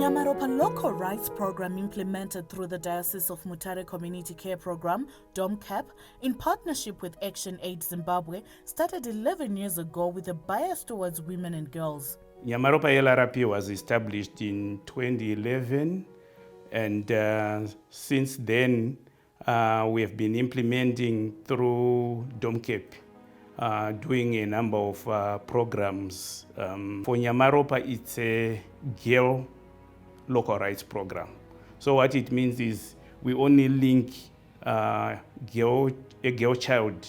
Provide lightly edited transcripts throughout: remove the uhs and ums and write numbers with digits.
Nyamaropa Local Rights Programme, implemented through the Diocese of Mutare Community Care Programme, DOMCCP, in partnership with AAZ Zimbabwe, started 11 years ago with a bias towards women and girls. Nyamaropa LRP was established in 2011, and since then we have been implementing through DOMCCP, doing a number of programs. For Nyamaropa, it's a girl local rights program. So what it means is we only link a girl child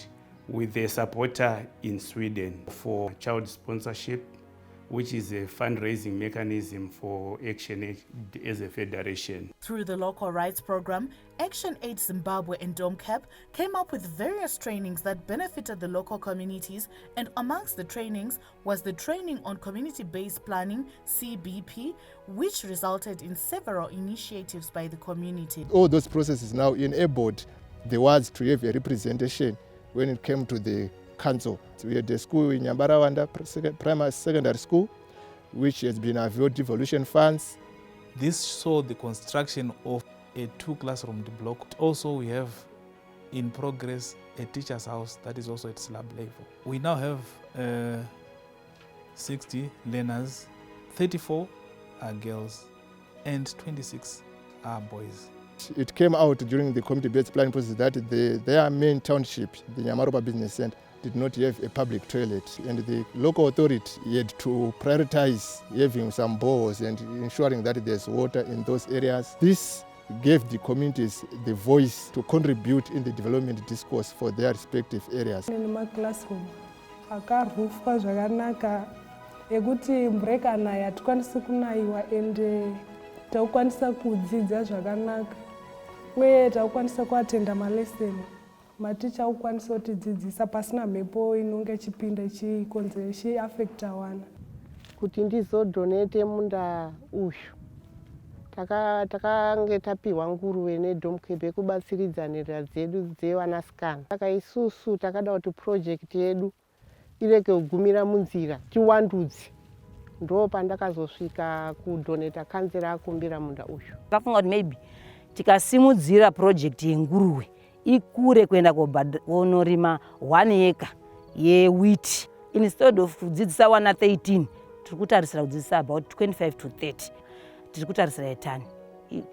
with a supporter in Sweden for child sponsorship, which is a fundraising mechanism for AAZ as a federation. Through the Local Rights Programme, AAZ Zimbabwe and DOMCCP came up with various trainings that benefited the local communities, and amongst the trainings was the training on community-based planning, CBP, which resulted in several initiatives by the community. All those processes now enabled the wards to have a representation when it came to the council. So we had a school in Nyamaropa Primary Secondary School, which has been availed devolution funds. This saw the construction of a 2-classroom block. Also, we have in progress a teacher's house that is also at slab level. We now have 60 learners, 34 are girls and 26 are boys. It came out during the community-based planning process that their main township, the Nyamaropa Business Center, did not have a public toilet, and the local authority had to prioritize having some boreholes and ensuring that there's water in those areas. This gave the communities the voice to contribute in the development discourse for their respective areas. In my classroom, akarufwa zvakanaka ekuti break anaya tikwanise kunaiwa ende takwanisa kudzidza zvakanaka uye takwanisa kuatenda malesson. Maticha ukwanisa kutidzidzisa pasina mhepo inonge chipinda chikonze chiafecta wana. Kuti ndizodonate munda uyu takange tapiwa nguruve neDOMCCP kubatsiridzanira dzedu dzevanasikana. Saka isusu takada kuti project yedu ireke kugumira munzira, tiwandudze. Ndo pandakazosvika kudonata kanzera akumbira munda uyu. Takafunga kuti maybe tikasimudzira project yenguruve ikure kuenda kunorima 1 acre yewheat. Instead of kudzidzisa wana 13, tiri kutarisira kudzidzisa about 25 to 30. Tiri kutarisira tani.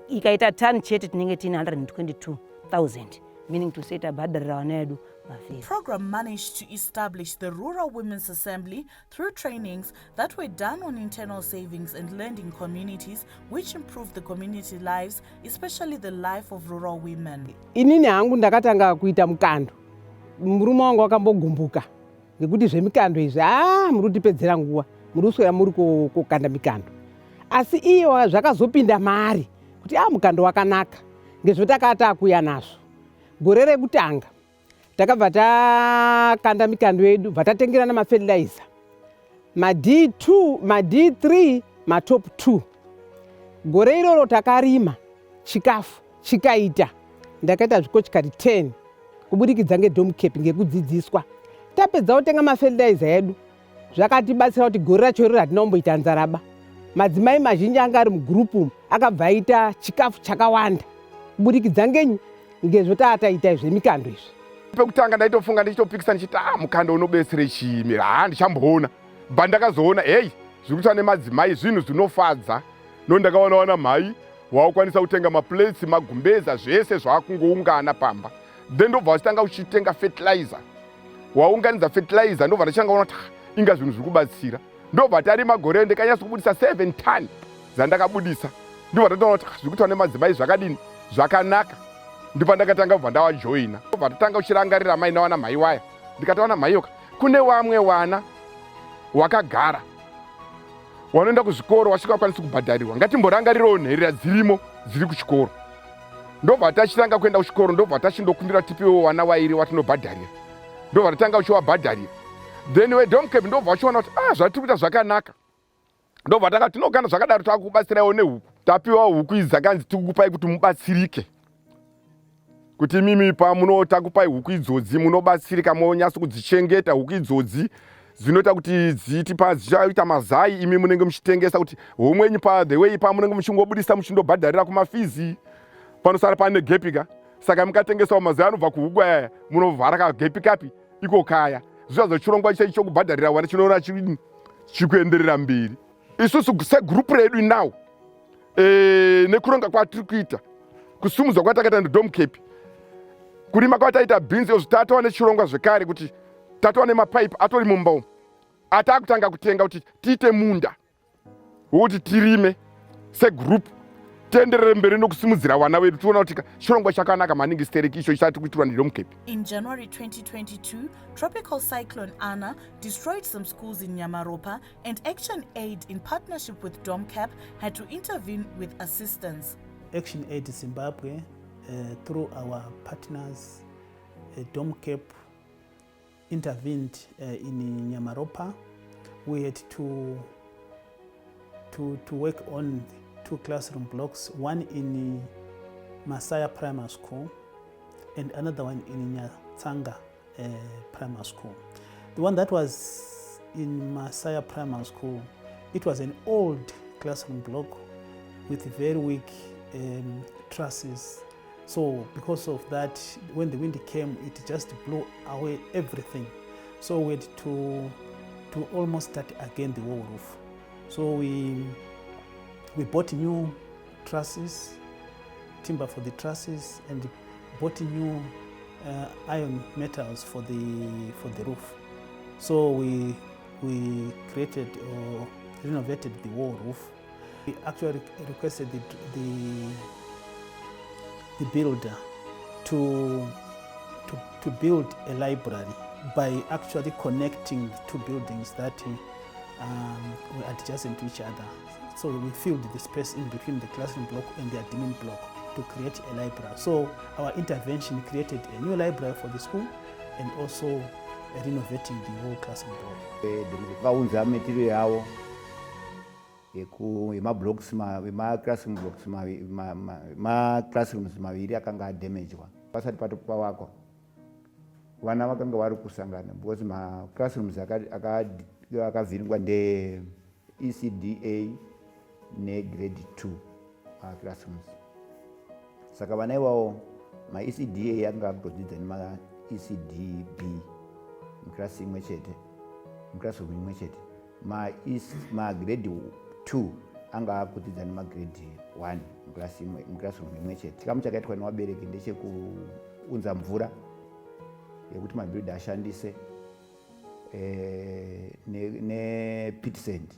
Ikaita tani chete tinenge tine 122,000, meaning to say tabhadharira wana edu mafees. The program managed to establish the Rural Women's Assembly through trainings that were done on internal savings and lending communities, which improved the community lives, especially the life of rural women. Inini hangu ndakatanga kuita mukando. Murume wangu akambogumbuka ngekuti zvemikando izvi muri kutipedzera nguva, muri kuswera muri kukanda mikando. Asi iyo zvakazopinda mari kuti mukando wakanaka ngezvotakati akuya nazvo. Gore rekutanga takabva takanda mikando yedu, vatatengerana mafertilizer, ma-D2, ma-D3, ma-top 2. Gore iroro takarima chikafu chikaita, ndakaita zvikochikari 10 kubudikidza ngeDOMCCP ngekudzidziswa. Tapedza kutenga mafertilizer edu, zvakatibatsira kuti gore racho iroro hatinaomboita nzaraba. Madzimai mazhinji anga ari mugurupu akabva aita chikafu chakawanda kubudikidza ngezvotataita zvemikando izvi. Pekutanga ndaitofunga ndichitopikisa ndichiti mukando unobetsere chiimi, ndichamboona. Bva ndakazoona zviri kuitwa nemadzimai zvinhu zvinofadza. Ndakaona mhai waukwanisa kutenga maplates, magumbeza, zvese zvakungoungana pamba. Then ndobva vachitanga uchitenga fertilizer. Waunganidza fertilizer ndobva ndachangaona kuti inga zvinhu zviri kubatsira. Ndobva tari magore ndikanyasa kubudisa 7 tani dzandakabudisa. Ndobva ndatoona kuti zviri kuitwa nemadzimai zvakadini zvakanaka. Ndipo ndakatanga kubva ndawajoina. Ndobva tatanga kuchirangarira mai nawana mhai waya. Ndikataona mhai yoka kune wamwe wana wakagara wanoenda kuzvikoro wasvika kwanisa kubhadharirwa. Ngatimborangarirewo nherera dzirimo dziri kuchikoro. Ndobva tachitanga kuenda kuchikoro, ndobva tachindokumbira tipiwewo wana wairi watinobhadharira. Ndobva tatanga kuchivabhadharira. Then weDOMCCP ndobva vachiona kuti zvatiri kuita zvakanaka. Ndobva takati tinogana zvakadaro takubatsirawo nehuku. Tapiwa huku idzi dzakanzi tikukupai kuti mubatsirike. Kuti mimi takupai huku idzodzi munobatsirika monyasa kudzichengeta huku idzodzi dzinoita kuti dzitipa dzichaita mazai imi munenge muchitengesa kuti homwenyu the way pamunenge muchingobudisa muchindobhadharira kumafizi panosara pane gepika saka mukatengesawo mazai anobva kuhuku aya munovhara kagepi kapi iko kaya zvichazvo chirongwa chaicho kubhadharira wana chinoona chikuenderera mberi. Isusu segrupu redu now nekuronga kwatiri kuita kusumudzwa kwatakaita neDOMCCP kurima kwataita bhinzi izvo tatova nechirongwa zvekare kuti tatova nemapaipi atori mumba umu atakutanga kutenga kuti tiite munda wokuti tirime segrupu tienderere mberi nokusimudzira vana vedu tiona kuti chirongwa chakanaka maningi stereki icho chisati kuitirwa neDOMCCP. In January 2022, Tropical Cyclone Anna destroyed some schools in Nyamaropa, and Action Aid, in partnership with DOMCCP, had to intervene with assistance. Action Aid Zimbabwe, through our partners, DOMCCP, intervened in Nyamaropa. We had to work on 2 classroom blocks, one in Masaya Primary School and another one in Nyatsanga Primary School. The one that was in Masaya Primary School, it was an old classroom block with very weak trusses. So because of that, when the wind came, it just blew away everything. So we had to almost start again the whole roof. So we bought new trusses, timber for the trusses, and bought new iron metals for the roof. So we created or renovated the whole roof. We actually requested the builder to build a library by actually connecting 2 buildings that were adjacent to each other. So we filled the space in between the classroom block and the admin block to create a library. So our intervention created a new library for the school and also renovating the whole classroom block. Vakaunza material yavo classrooms maviri akanga adamagedwa pasati patopavakwa. Vana vakanga vari kusangana because classrooms akavhiringwa nde-ECDA ne-grade 2 classrooms. Saka vana ivavo ma-ECDA akanga akutodzidza nema-ECDB muklasi imwe chete, muclassroom imwe chete. Ma-grade 2 anga akudzidza nema-grade 1 muclassroom imwe chete. Chikamu chakaitwa nevabereki ndechekuunza mvura yekuti mabuilder ashandise ne-pit sand.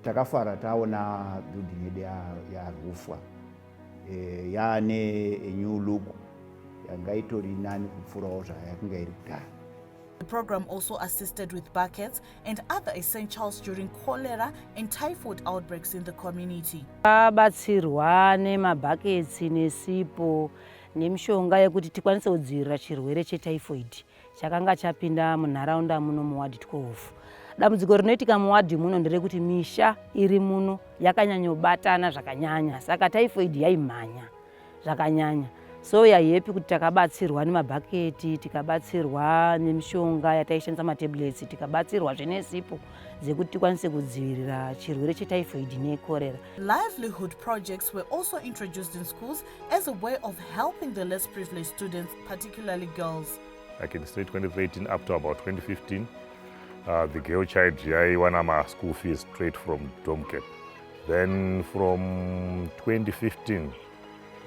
Takafara taona building yedu yarufwa yaane a new look yanga itori nani kupfurawo zvayakanga iri kudhara. The program also assisted with buckets and other essentials during cholera and typhoid outbreaks in the community. Tabatsirwa nemabhuckets nesipo nemishonga yekuti tikwanise kudzivirira chirwere chetyphoid chakanga chapinda munharaunda muno muwadi 12. Dambudziko rinoitika muwadi muno nderekuti misha iri muno yakanyanyobatana zvakanyanya, saka typhoid yaimhanya zvakanyanya. So yaiyepi kuti takabatsirwa nemabhaketi, tikabatsirwa nemishonga yataishandisa matablets, tikabatsirwa zvenesipo dzekuti tikwanise kudzivirira chirwere chetyphoid nekorera. Livelihood projects were also introduced in schools as a way of helping the less privileged students, particularly girls. Like in state 2013 up to about 2015, the girl child won my school fees straight from DOMCCP. Then from 2015,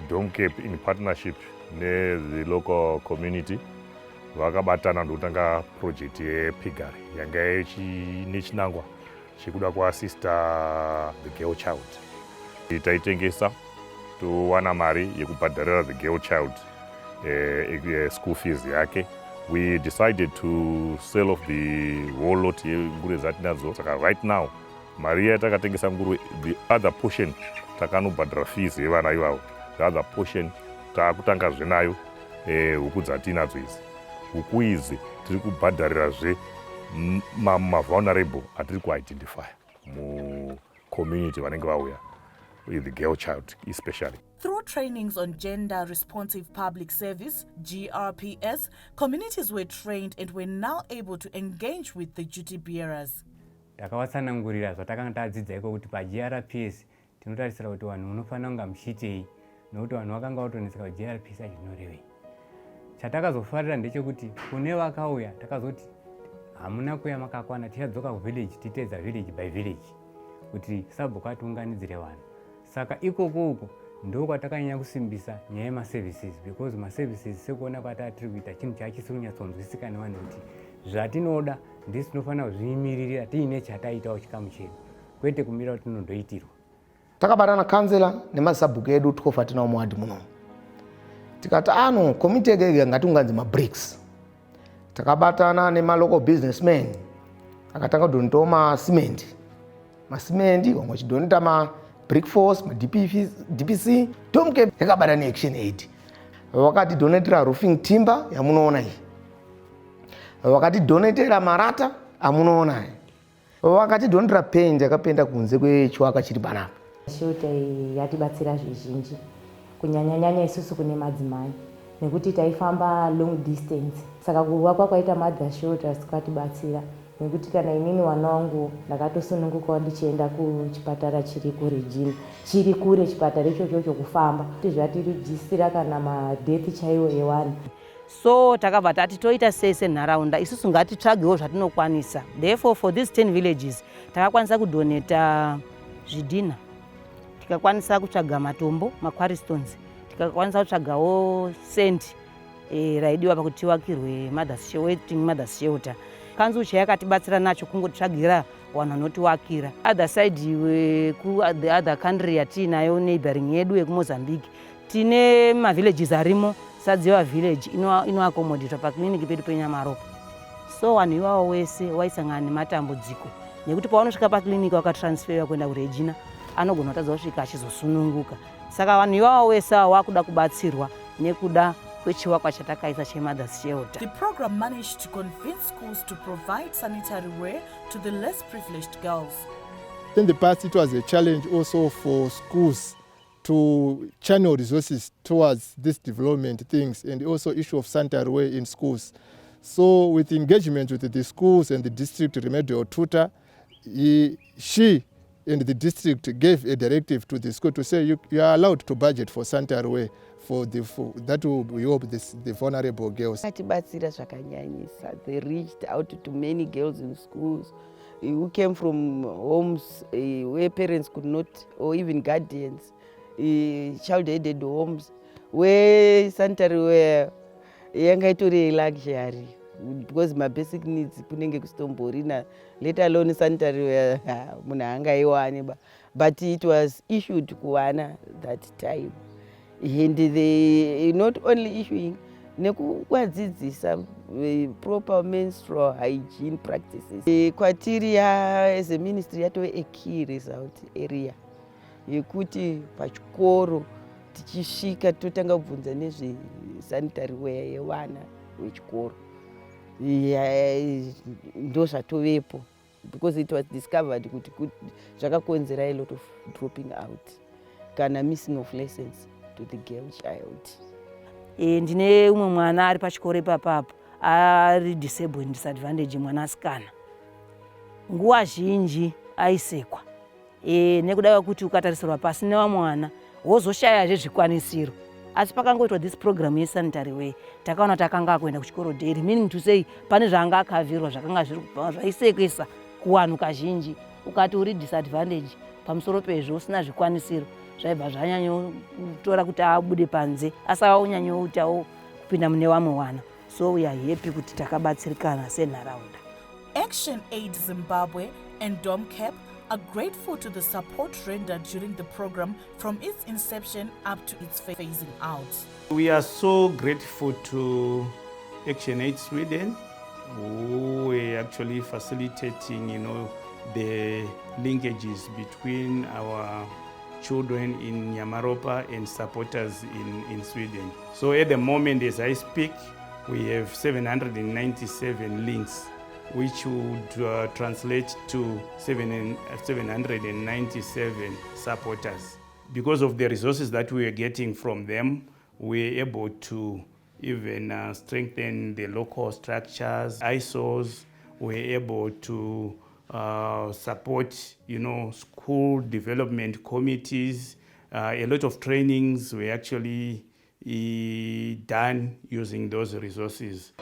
DOMCCP in partnership with the local community vakabatana ndotanga project yepigari yanga nechinangwa chekuda kuassista the girl child. Taitengesa towana mari yekubhadharira the girl child school fees yake. We decided to sell off the whole lot yenguruve dzatinadzo. Saka right now mari yatakatengesa nguruve, the other portion takanobhadhara fees yevana ivavo. The other portion taakutanga zvenayo huku dzatinadzo idzi. Huku idzi tiri kubhadharirazve ma vulnerable atiri kuidentify mu community vanenge vauya. with the girl child especially. Through trainings on Gender Responsive Public Service, GRPS, communities were trained and were now able to engage with the duty bearers. Takavatsanangurira zvatakanga tadzidza iko kuti paGRPS tinotarisira kuti vanhu unofanira kunga muchitei nokuti vanhu vakanga vatoneseka kuti GRPS azvinorevei. Chatakazofarira ndechekuti kune vakauya takazoti hamuna kuya makakwana tichadzoka kuvillage titeedza village by village kuti sabhuku atiunganidzire vanhu. Saka ikoko ndo kwatakanyanya kusimbisa nyaya yemaservices because maservices sekuona kwatiri kuita chinhu chachisiri kunyatsonzwisika nevanhu kuti zvatinoda ndisi tinofanira kuzviimiririra tiine chataitawo chikamu chedu kwete kumira kuti tinondoitirwa. Takabatana kansela nemasabhuku edu tikofa tinawo muwadi muno. Tikati komiti yege ngatiunganidze mabricks. Takabatana nemalocal businessmen akatanga kudonetawo masimenti wamwe chidoneta brick force, DPC, DOMCCP yakabata neAction Aid. Wakati donetera roofing timber yamunoona iyi. Wakati donetera marata amunoona iyi. Wakati donetera paint yakapenda kunze kwechiwaka chiri panapa. Shelter yatibatsira zvizhinji kunyanya isusu kune madzimai nekuti taifamba long distance. Saka kuvakwa kwaita mother shelters kwatibatsira. Nekuti kana inini wana wangu ndakatosununguka ndichienda kuchipatara chiri kuregini chiri kure chipatara ichocho kufamba kuti zvatirijistira kana madeath chaiwo ewani. So takabva tati toita sei senharaunda isusu ngatitsvagewo zvatinokwanisa. Therefore for these 10 villages takakwanisa kudoneta zvidhina, tikakwanisa kutsvaga matombo, quarrystones, tikakwanisa kutsvagawo send raidiwa pakuti tiwakirwe mothers shelter. Kanzu chayakatibatsira nacho kungotsvagira vanhu vanotiwakira. Other side the other country yatinayo neighboring yedu yekuMozambique tine mavillages arimo Sadziwa village inoaccommodate pakliniki pedu peNyamaropa. So vanhu ivavo wese waisangana nematambudziko nekuti pavanosvika pakliniki wakatransferiwa kuenda kuregina anogona kutadza kusvika achizosununguka. Saka vanhu ivavo wese vakuda kubatsirwa nekuda kwechiwakwa chatakaisa chemothers shelter. The program managed to convince schools to provide sanitary wear to the less privileged girls. In the past, it was a challenge also for schools to channel resources towards this development things and also issue of sanitary wear in schools. So with engagement with the schools and the district remedial tutor, she and the district gave a directive to the school to say you are allowed to budget for sanitary wear that will help the vulnerable girls. They reached out to many girls in schools who came from homes where parents could not, or even guardians, child-aided homes, where sanitary wear yangaitore luxury because my basic needs kunenge kustomborina, let alone sanitary wear munhu angaiwani, but it was issued kuwana that time. And they not only issuing nekuvadzidzisa proper menstrual hygiene practices. Kwatiria as a ministry yatove a key result area yekuti pachikoro tichisvika totanga kubvunza nezve sanitary wear yevana vechikoro ndo zvatovepo because it was discovered kuti zvakakonzera a lot of dropping out kana missing of lessons to the girl child. Ndine umwe mwana ari pachikoro ipapapo ari disabled disadvantage mwana asikana. Nguva zhinji aisekwa. Nekuda kwekuti ukatarisirwa pasi nevamwana wozoshayazve zvikwanisiro. Asi pakangoitwa this program yesanitary wear takaona takanga kuenda kuchikoro daily, meaning to say pane zvanga akavirwa zvakanga zviri zvaisekesa kuvanhu kazhinji. Ukati uri disadvantage pamusoro pezvo usina zvikwanisiro zvaibva zvanyanyotora kuti abude panze asava unyanyoutawo kupinda mune vamwe wana. So we are happy kuti takabatsirikana senharaunda. Action Aid Zimbabwe and DOMCCP are grateful to the support rendered during the program from its inception up to its phasing out. We are so grateful to Action Aid Sweden, who were actually facilitating, the linkages between our children in Nyamaropa and supporters in Sweden. So at the moment, as I speak, we have 797 links, which would translate to 797 supporters. because of the resources that we were getting from them, we were able to even strengthen the local structures, ISOs. We were able to support, school development committees. A lot of trainings were actually done using those resources.